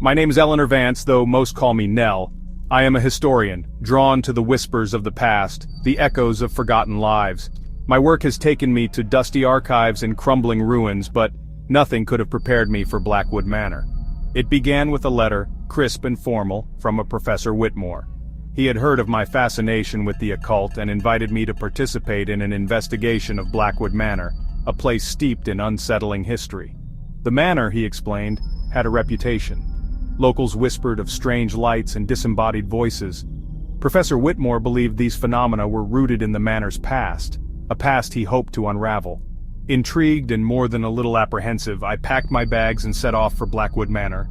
My name's Eleanor Vance, though most call me Nell. I am a historian, drawn to the whispers of the past, the echoes of forgotten lives. My work has taken me to dusty archives and crumbling ruins, but nothing could have prepared me for Blackwood Manor. It began with a letter, crisp and formal, from a Professor Whitmore. He had heard of my fascination with the occult and invited me to participate in an investigation of Blackwood Manor, a place steeped in unsettling history. The manor, he explained, had a reputation. Locals whispered of strange lights and disembodied voices. Professor Whitmore believed these phenomena were rooted in the manor's past, a past he hoped to unravel. Intrigued and more than a little apprehensive, I packed my bags and set off for Blackwood Manor.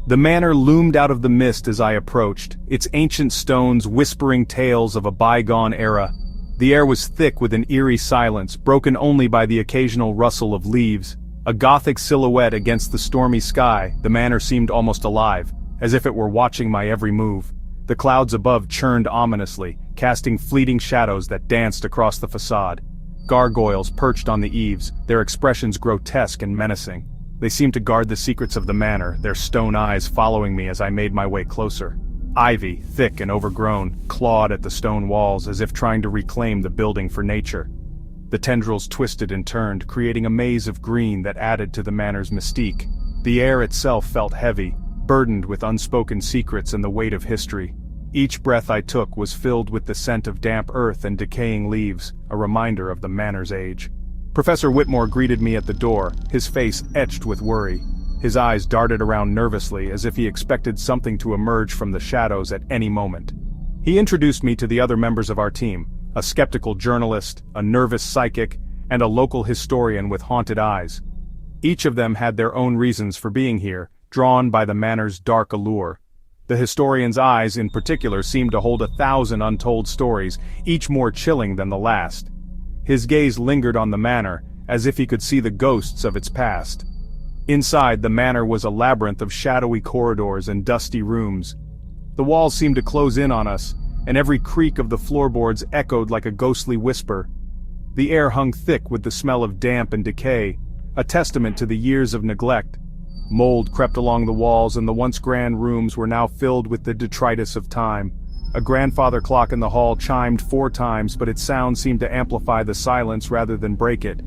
The manor loomed out of the mist as I approached, its ancient stones whispering tales of a bygone era. The air was thick with an eerie silence, broken only by the occasional rustle of leaves. A gothic silhouette against the stormy sky, the manor seemed almost alive, as if it were watching my every move. The clouds above churned ominously, casting fleeting shadows that danced across the facade. Gargoyles perched on the eaves, their expressions grotesque and menacing. They seemed to guard the secrets of the manor, their stone eyes following me as I made my way closer. Ivy, thick and overgrown, clawed at the stone walls as if trying to reclaim the building for nature. The tendrils twisted and turned, creating a maze of green that added to the manor's mystique. The air itself felt heavy, burdened with unspoken secrets and the weight of history. Each breath I took was filled with the scent of damp earth and decaying leaves, a reminder of the manor's age. Professor Whitmore greeted me at the door, his face etched with worry. His eyes darted around nervously as if he expected something to emerge from the shadows at any moment. He introduced me to the other members of our team, a skeptical journalist, a nervous psychic, and a local historian with haunted eyes. Each of them had their own reasons for being here, drawn by the manor's dark allure. The historian's eyes in particular seemed to hold 1,000 untold stories, each more chilling than the last. His gaze lingered on the manor, as if he could see the ghosts of its past. Inside, the manor was a labyrinth of shadowy corridors and dusty rooms. The walls seemed to close in on us, and every creak of the floorboards echoed like a ghostly whisper. The air hung thick with the smell of damp and decay, a testament to the years of neglect. Mold crept along the walls, and the once grand rooms were now filled with the detritus of time. A grandfather clock in the hall chimed 4 times, but its sound seemed to amplify the silence rather than break it.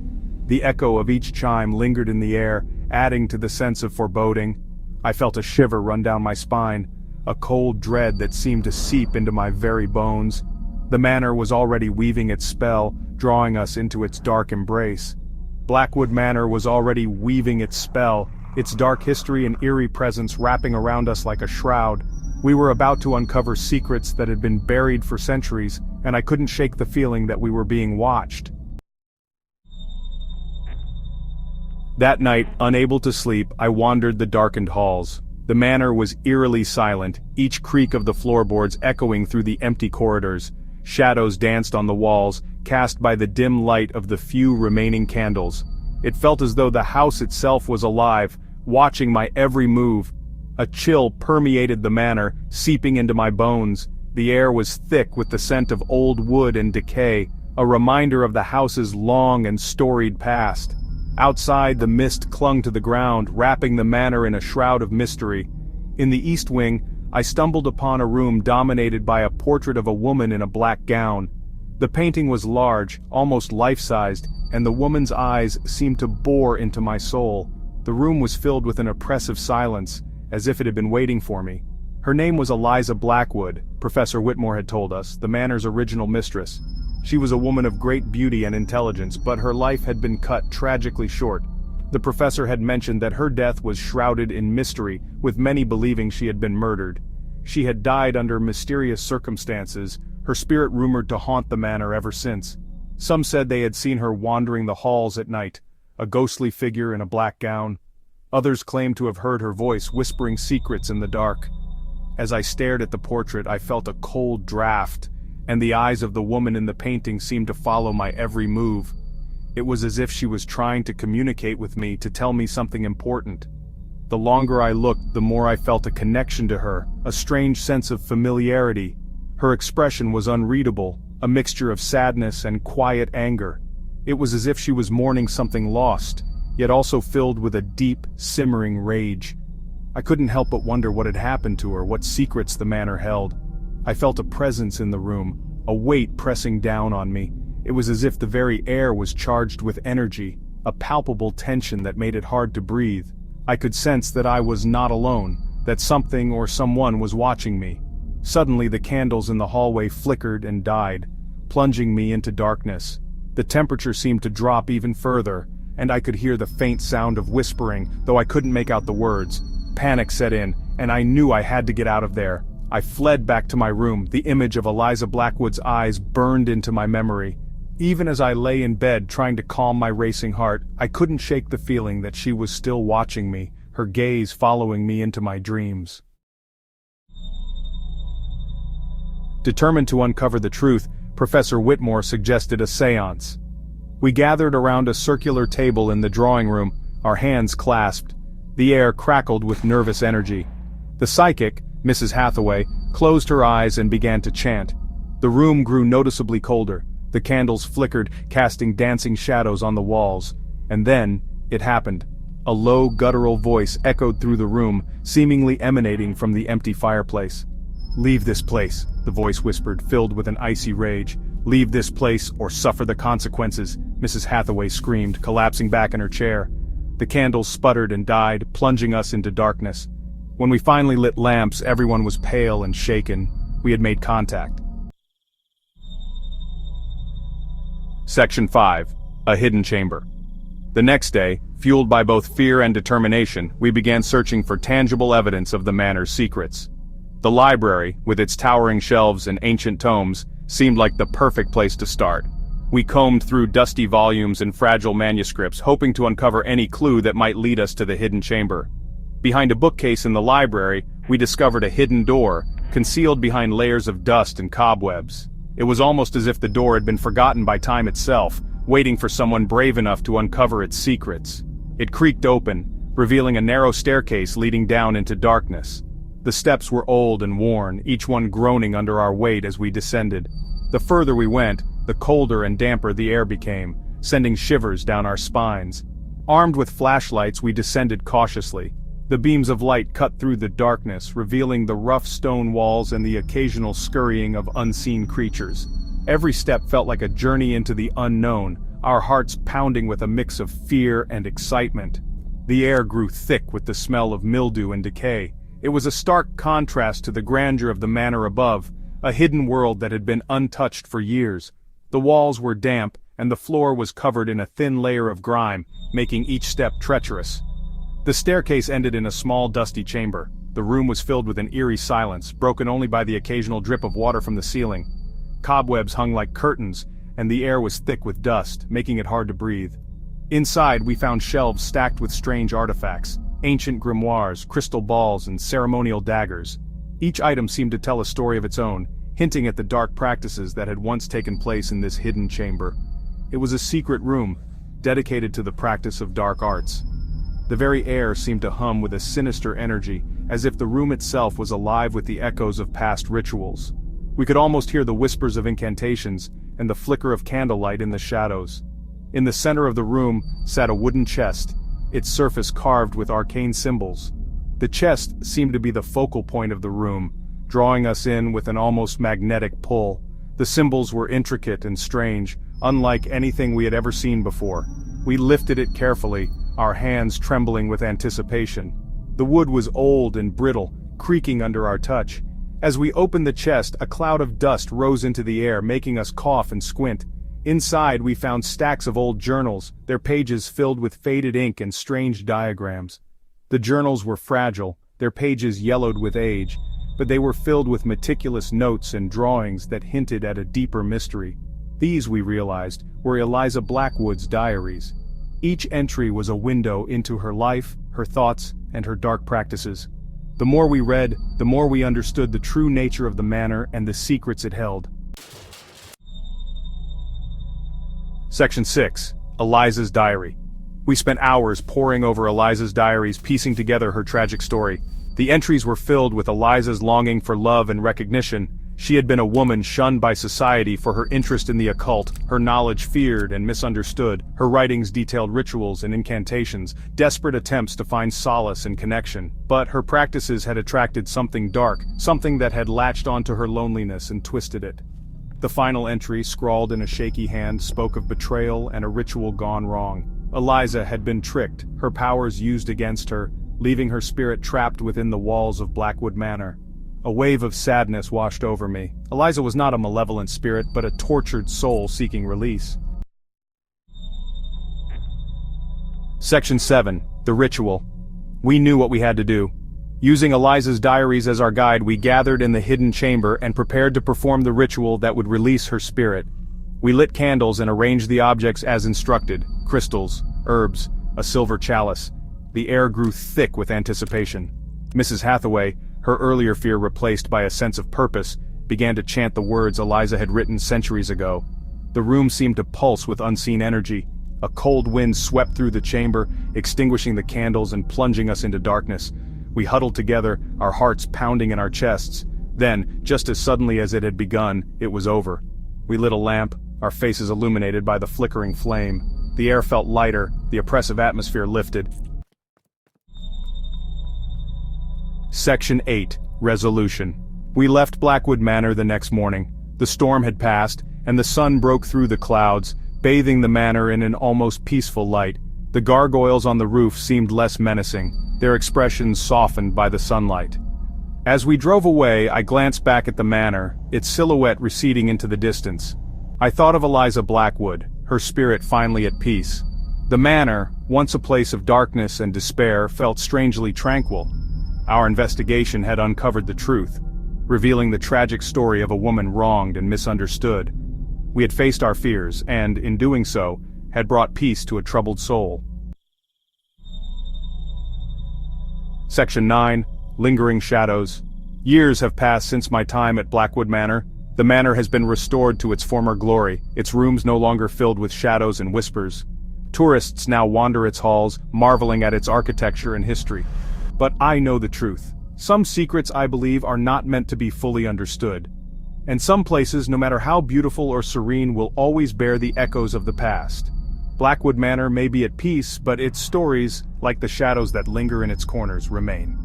The echo of each chime lingered in the air, adding to the sense of foreboding. I felt a shiver run down my spine, a cold dread that seemed to seep into my very bones. The manor was already weaving its spell, drawing us into its dark embrace. Blackwood Manor was already weaving its spell, its dark history and eerie presence wrapping around us like a shroud. We were about to uncover secrets that had been buried for centuries, and I couldn't shake the feeling that we were being watched. That night, unable to sleep, I wandered the darkened halls. The manor was eerily silent, each creak of the floorboards echoing through the empty corridors. Shadows danced on the walls, cast by the dim light of the few remaining candles. It felt as though the house itself was alive, watching my every move. A chill permeated the manor, seeping into my bones. The air was thick with the scent of old wood and decay, a reminder of the house's long and storied past. Outside, the mist clung to the ground, wrapping the manor in a shroud of mystery. In the east wing, I stumbled upon a room dominated by a portrait of a woman in a black gown. The painting was large, almost life-sized, and the woman's eyes seemed to bore into my soul. The room was filled with an oppressive silence, as if it had been waiting for me. Her name was Eliza Blackwood, Professor Whitmore had told us, the manor's original mistress. She was a woman of great beauty and intelligence, but her life had been cut tragically short. The professor had mentioned that her death was shrouded in mystery, with many believing she had been murdered. She had died under mysterious circumstances, her spirit rumored to haunt the manor ever since. Some said they had seen her wandering the halls at night, a ghostly figure in a black gown. Others claimed to have heard her voice whispering secrets in the dark. As I stared at the portrait, I felt a cold draft, and the eyes of the woman in the painting seemed to follow my every move. It was as if she was trying to communicate with me, to tell me something important. The longer I looked, the more I felt a connection to her, a strange sense of familiarity. Her expression was unreadable, a mixture of sadness and quiet anger. It was as if she was mourning something lost, yet also filled with a deep, simmering rage. I couldn't help but wonder what had happened to her, what secrets the manor held. I felt a presence in the room, a weight pressing down on me. It was as if the very air was charged with energy, a palpable tension that made it hard to breathe. I could sense that I was not alone, that something or someone was watching me. Suddenly the candles in the hallway flickered and died, plunging me into darkness. The temperature seemed to drop even further, and I could hear the faint sound of whispering, though I couldn't make out the words. Panic set in, and I knew I had to get out of there. I fled back to my room, the image of Eliza Blackwood's eyes burned into my memory. Even as I lay in bed trying to calm my racing heart, I couldn't shake the feeling that she was still watching me, her gaze following me into my dreams. Determined to uncover the truth, Professor Whitmore suggested a séance. We gathered around a circular table in the drawing room, our hands clasped. The air crackled with nervous energy. The psychic, Mrs. Hathaway, closed her eyes and began to chant. The room grew noticeably colder. The candles flickered, casting dancing shadows on the walls. And then, it happened. A low, guttural voice echoed through the room, seemingly emanating from the empty fireplace. "Leave this place," the voice whispered, filled with an icy rage. "Leave this place or suffer the consequences," Mrs. Hathaway screamed, collapsing back in her chair. The candles sputtered and died, plunging us into darkness. When we finally lit lamps, everyone was pale and shaken. We had made contact. Section 5. A Hidden Chamber. The next day, fueled by both fear and determination, we began searching for tangible evidence of the manor's secrets. The library, with its towering shelves and ancient tomes, seemed like the perfect place to start. We combed through dusty volumes and fragile manuscripts, hoping to uncover any clue that might lead us to the hidden chamber. Behind a bookcase in the library, we discovered a hidden door, concealed behind layers of dust and cobwebs. It was almost as if the door had been forgotten by time itself, waiting for someone brave enough to uncover its secrets. It creaked open, revealing a narrow staircase leading down into darkness. The steps were old and worn, each one groaning under our weight as we descended. The further we went, the colder and damper the air became, sending shivers down our spines. Armed with flashlights, we descended cautiously. The beams of light cut through the darkness, revealing the rough stone walls and the occasional scurrying of unseen creatures. Every step felt like a journey into the unknown, our hearts pounding with a mix of fear and excitement. The air grew thick with the smell of mildew and decay. It was a stark contrast to the grandeur of the manor above, a hidden world that had been untouched for years. The walls were damp, and the floor was covered in a thin layer of grime, making each step treacherous. The staircase ended in a small dusty chamber. The room was filled with an eerie silence, broken only by the occasional drip of water from the ceiling. Cobwebs hung like curtains, and the air was thick with dust, making it hard to breathe. Inside we found shelves stacked with strange artifacts, ancient grimoires, crystal balls, and ceremonial daggers. Each item seemed to tell a story of its own, hinting at the dark practices that had once taken place in this hidden chamber. It was a secret room, dedicated to the practice of dark arts. The very air seemed to hum with a sinister energy, as if the room itself was alive with the echoes of past rituals. We could almost hear the whispers of incantations, and the flicker of candlelight in the shadows. In the center of the room sat a wooden chest, its surface carved with arcane symbols. The chest seemed to be the focal point of the room, drawing us in with an almost magnetic pull. The symbols were intricate and strange, unlike anything we had ever seen before. We lifted it carefully, our hands trembling with anticipation. The wood was old and brittle, creaking under our touch. As we opened the chest, a cloud of dust rose into the air, making us cough and squint. Inside we found stacks of old journals, their pages filled with faded ink and strange diagrams. The journals were fragile, their pages yellowed with age, but they were filled with meticulous notes and drawings that hinted at a deeper mystery. These, we realized, were Eliza Blackwood's diaries. Each entry was a window into her life, her thoughts, and her dark practices. The more we read, the more we understood the true nature of the manor and the secrets it held. Section 6. Eliza's Diary. We spent hours poring over Eliza's diaries, piecing together her tragic story. The entries were filled with Eliza's longing for love and recognition, She had been a woman shunned by society for her interest in the occult, her knowledge feared and misunderstood, her writings detailed rituals and incantations, desperate attempts to find solace and connection. But her practices had attracted something dark, something that had latched onto her loneliness and twisted it. The final entry, scrawled in a shaky hand, spoke of betrayal and a ritual gone wrong. Eliza had been tricked, her powers used against her, leaving her spirit trapped within the walls of Blackwood Manor. A wave of sadness washed over me. Eliza was not a malevolent spirit, but a tortured soul seeking release. Section 7. The Ritual. We knew what we had to do. Using Eliza's diaries as our guide, we gathered in the hidden chamber and prepared to perform the ritual that would release her spirit. We lit candles and arranged the objects as instructed: crystals, herbs, a silver chalice. The air grew thick with anticipation. Mrs. Hathaway, her earlier fear replaced by a sense of purpose, began to chant the words Eliza had written centuries ago. The room seemed to pulse with unseen energy. A cold wind swept through the chamber, extinguishing the candles and plunging us into darkness. We huddled together, our hearts pounding in our chests. Then, just as suddenly as it had begun, it was over. We lit a lamp, our faces illuminated by the flickering flame. The air felt lighter, the oppressive atmosphere lifted. Section 8. Resolution. We left Blackwood Manor the next morning. The storm had passed, and the sun broke through the clouds, bathing the manor in an almost peaceful light. The gargoyles on the roof seemed less menacing, their expressions softened by the sunlight. As we drove away, I glanced back at the manor, its silhouette receding into the distance. I thought of Eliza Blackwood, her spirit finally at peace. The manor, once a place of darkness and despair, felt strangely tranquil. Our investigation had uncovered the truth, revealing the tragic story of a woman wronged and misunderstood. We had faced our fears, and, in doing so, had brought peace to a troubled soul. Section 9. Lingering Shadows. Years have passed since my time at Blackwood Manor. The manor has been restored to its former glory, its rooms no longer filled with shadows and whispers. Tourists now wander its halls, marveling at its architecture and history. But I know the truth. Some secrets, I believe, are not meant to be fully understood. And some places, no matter how beautiful or serene, will always bear the echoes of the past. Blackwood Manor may be at peace, but its stories, like the shadows that linger in its corners, remain.